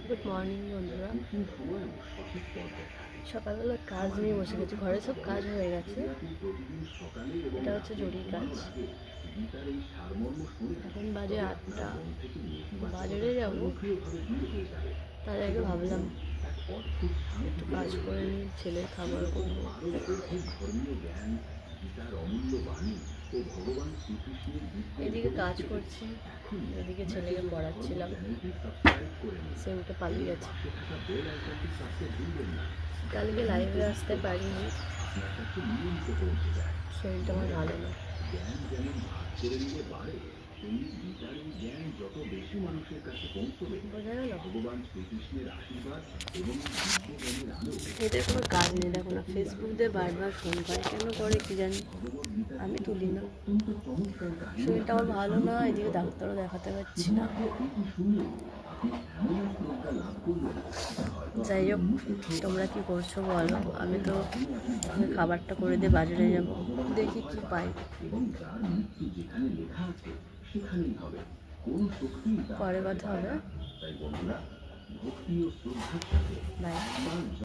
Good morning বন্ধুরা। সকালবেলা কাজ নিয়ে বসে গেছি, ঘরে সব কাজ হয়ে গেছে। এটা হচ্ছে জরির কাজ। এখন বাজে 8টা, বাজারে যাব। তার আগে ভাবলাম একটু কাজ করে নিই, ছেলের খাবার করবো। এদিকে কাজ করছি, এদিকে ছেলেকে পড়াচ্ছিলাম। সে উঠে পালিয়ে গেছে। কালকে লাইভে আসতে পারিনি, শরীরটা আমার ভালো না। বোঝা গেল? এদের কোনো কাজ নেই, দেখো না, ফেসবুক দিয়ে বারবার ফোন করে, কেন করে কি জানি, আমি তুলি না। শরীরটা আমার ভালো না, এদিকে ডাক্তারও দেখাতে পারছি না। যাই হোক, তোমরা কি করছো বলো। আমি তো খাবারটা করে দিয়ে বাজারে যাব, দেখি কি পাই। পরে কথা হবে। বাই।